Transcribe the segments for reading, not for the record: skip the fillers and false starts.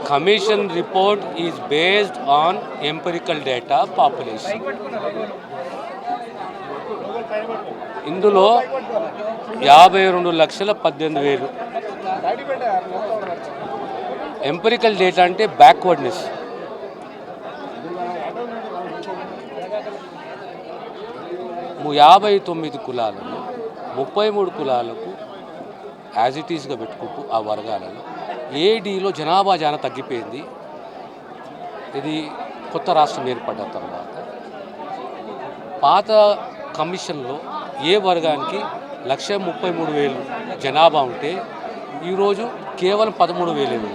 Commission report is based on empirical data population. ఇందులో 52,18,000 empirical data అంటే backwardness. 59 కులాలను 33 కులాలకు యాజ్ ఇట్ ఈస్గా పెట్టుకుంటూ ఆ వర్గాలలో ఏడీలో జనాభా చాలా తగ్గిపోయింది. ఇది కొత్త రాష్ట్రం ఏర్పడ్డ తర్వాత పాత కమిషన్లో ఏ వర్గానికి 1,33,000 జనాభా ఉంటే ఈరోజు కేవలం 13,000.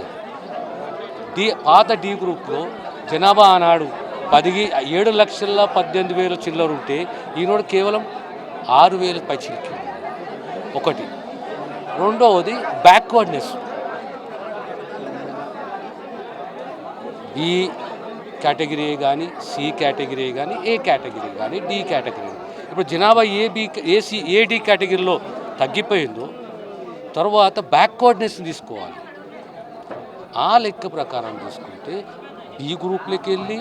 పాత డి గ్రూప్లో జనాభా ఆనాడు 7,18,000 చిల్లర ఉంటే ఈరోజు కేవలం 6,000 పై చిలికి. ఒకటి. రెండవది బ్యాక్వర్డ్నెస్. బి కేటగిరీ కానీ, సి కేటగిరీ కానీ, ఏ కేటగిరీ కానీ, డి కేటగిరీ. ఇప్పుడు జనాభా ఏడి కేటగిరీలో తగ్గిపోయిందో తర్వాత బ్యాక్వర్డ్నెస్ని తీసుకోవాలి. ఆ లెక్క ప్రకారం తీసుకుంటే బి గ్రూప్లోకి వెళ్ళి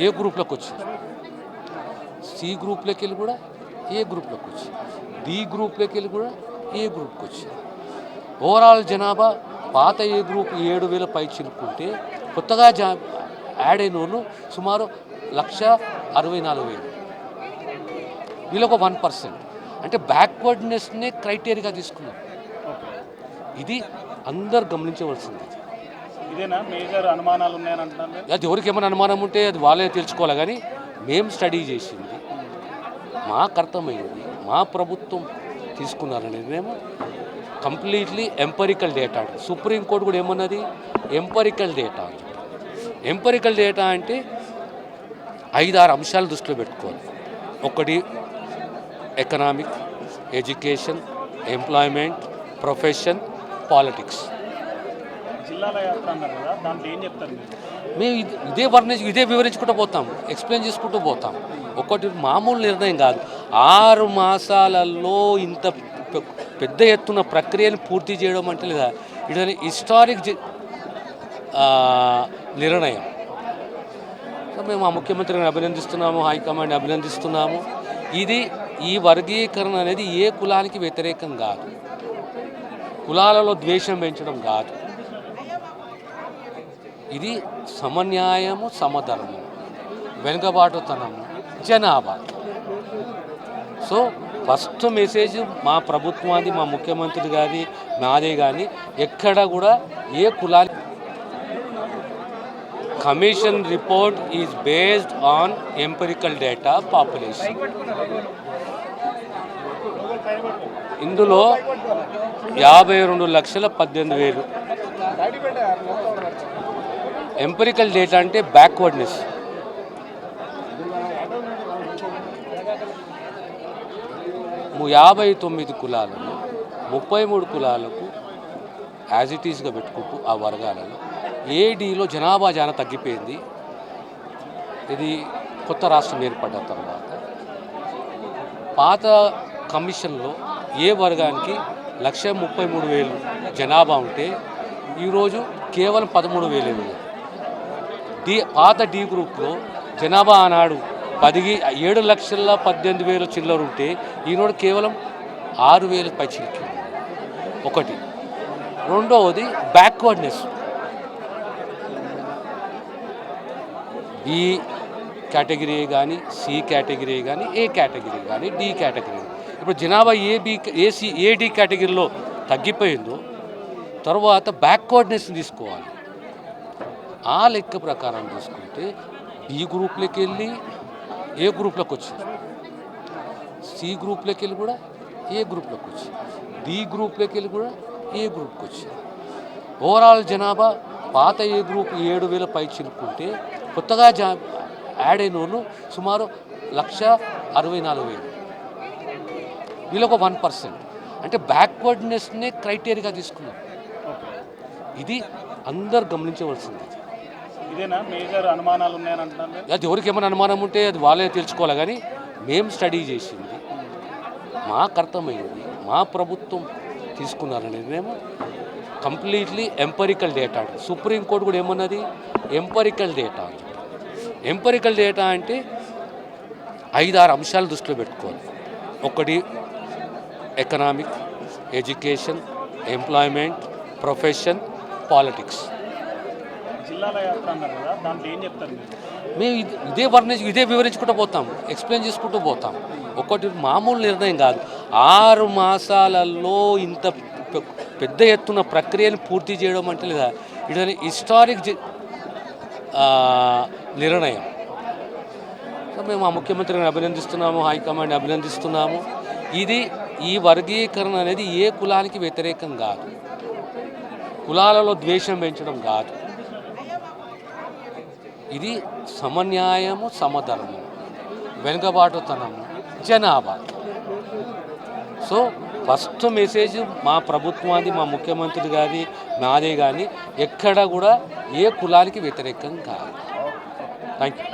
ఏ గ్రూప్లోకి వచ్చింది, సి గ్రూప్లోకి వెళ్ళి కూడా ఏ గ్రూప్లోకి వచ్చింది, డి గ్రూప్లోకి వెళ్ళి కూడా ఏ గ్రూప్కి వచ్చింది. ఓవరాల్ జనాభా పాత ఏ గ్రూప్ 7,000 పై చిలుకుంటే కొత్తగా యాడ్ అయిన వాళ్ళు సుమారు 1,64,000. వీళ్ళొక 1%. అంటే బ్యాక్వర్డ్నెస్నే క్రైటీరియాగా తీసుకున్నారు. ఇది అందరు గమనించవలసింది. ఇదేనా మేజర్ అనుమానాలు ఉన్నాయని అంటున్నారు? అది ఎవరికి ఏమైనా అనుమానం ఉంటే అది వాళ్ళే తెలుసుకోవాలి. కానీ మేము స్టడీ చేసింది, మాకు అర్థమైంది, మా ప్రభుత్వం తీసుకున్న నిర్ణయం కంప్లీట్లీ ఎంపరికల్ డేటా. అంటే సుప్రీంకోర్టు కూడా ఏమన్నది, ఎంపరికల్ డేటా అని. ఎంపరికల్ డేటా అంటే 5-6 అంశాలు దృష్టిలో పెట్టుకోవాలి. ఒకటి economic, education, employment, profession, politics. జిల్లాల యాత్ర అన్నారు కదా, దాంట్లో ఏం చెప్తారు మేము? ఇదే వివరించుకుంటూ పోతాం, ఎక్స్ప్లెయిన్ చేసుకుంటూ పోతాం. ఒకటి మామూలు నిర్ణయం కాదు. 6 మాసాలలో ఇంత పెద్ద ఎత్తున ప్రక్రియను పూర్తి చేయడం అంటే లేదా, ఇది హిస్టారిక్ నిర్ణయం. సో మేము ఆ ముఖ్యమంత్రిని అభినందిస్తున్నాము, హైకమాండ్ని అభినందిస్తున్నాము. ఈ వర్గీకరణ అనేది ఏ కులానికి వ్యతిరేకం కాదు, కులాలలో ద్వేషం పెంచడం కాదు. ఇది సమన్యాయము, సమధర్మము, వెనుకబాటుతనము, జనాభా. సో ఫస్ట్ మెసేజ్ మా ప్రభుత్వాన్ని, మా ముఖ్యమంత్రి గారి, నాదే కానీ ఎక్కడ కూడా ఏ కులానికి. Commission report is based on empirical data population. ఇందులో 52,18,000 ఎంపిరికల్ డేటా అంటే బ్యాక్వర్డ్నెస్. 59 కులాలను 33 కులాలకు యాజ్ ఇట్ ఈస్గా పెట్టుకుంటూ ఆ వర్గాలలో ఏడీలో జనాభా చాలా తగ్గిపోయింది. ఇది కొత్త రాష్ట్రం ఏర్పడ్డ తర్వాత పాత కమిషన్లో ఏ వర్గానికి 1,33,000 జనాభా ఉంటే ఈరోజు కేవలం 13,000. పాత డి గ్రూప్లో జనాభా ఆనాడు 7,18,000 చిల్లర ఉంటే ఈరోజు కేవలం 6,000 పై చిలికి. ఒకటి. రెండవది బ్యాక్వర్డ్నెస్. బి కేటగిరీ కానీ, సి కేటగిరీ కానీ, ఏ కేటగిరీ కానీ, డి కేటగిరీ. ఇప్పుడు జనాభా ఏడి కేటగిరీలో తగ్గిపోయిందో తర్వాత బ్యాక్వర్డ్నెస్ని తీసుకోవాలి. ఆ లెక్క ప్రకారం తీసుకుంటే బి గ్రూప్లోకి వెళ్ళి ఏ గ్రూప్లోకి వచ్చింది, సి గ్రూప్లోకి వెళ్ళి కూడా ఏ గ్రూప్లోకి వచ్చింది, డి గ్రూప్లోకి వెళ్ళి కూడా ఏ గ్రూప్కి వచ్చింది. ఓవరాల్ జనాభా పాత ఏ గ్రూప్ 7,000 పై చిలుకుంటే కొత్తగా యాడ్ అయిన వాళ్ళు సుమారు 1,64,000. వీళ్ళొక 1%. అంటే బ్యాక్వర్డ్నెస్నే క్రైటీరియాగా తీసుకున్నారు. ఇది అందరు గమనించవలసింది. ఇదేనా మేజర్ అనుమానాలు ఉన్నాయని అంటున్నారు? అది ఎవరికి ఏమైనా అనుమానం ఉంటే అది వాళ్ళే తెలుసుకోవాలి. కానీ మేము స్టడీ చేసింది, మాకు అర్థమైంది, మా ప్రభుత్వం తీసుకున్న నిర్ణయం కంప్లీట్లీ ఎంపరికల్ డేటా. సుప్రీంకోర్టు కూడా ఏమన్నది, ఎంపరికల్ డేటా. ఎంపరికల్ డేటా అంటే 5-6 అంశాలు దృష్టిలో పెట్టుకోవాలి. ఒకటి economic, education, employment, profession, politics. జిల్లాల యాత్ర అన్నారు కదా, దాంట్లో ఏం చెప్తారు మీరు? మేము ఇదే వివరించుకుంటూ పోతాం, ఎక్స్ప్లెయిన్ చేసుకుంటూ పోతాం. ఒకటి మామూలు నిర్ణయం కాదు. 6 మాసాలలో ఇంత పెద్ద ఎత్తున ప్రక్రియను పూర్తి చేయడం అంటే లేదా, ఇది హిస్టారిక్ నిర్ణయం. సో మేము ఆ ముఖ్యమంత్రిని అభినందిస్తున్నాము, హైకమాండ్ని అభినందిస్తున్నాము. ఈ వర్గీకరణ అనేది ఏ కులానికి వ్యతిరేకం కాదు, కులాలలో ద్వేషం పెంచడం కాదు. ఇది సమన్యాయము, సమధర్మము, వెనుకబాటుతనము, జనాభా. సో ఫస్ట్ మెసేజ్ మా ప్రభుత్వాన్ని, మా ముఖ్యమంత్రి గారి, నాదే కానీ ఎక్కడ కూడా ఏ కులానికి వ్యతిరేకం కాదు. Thank you.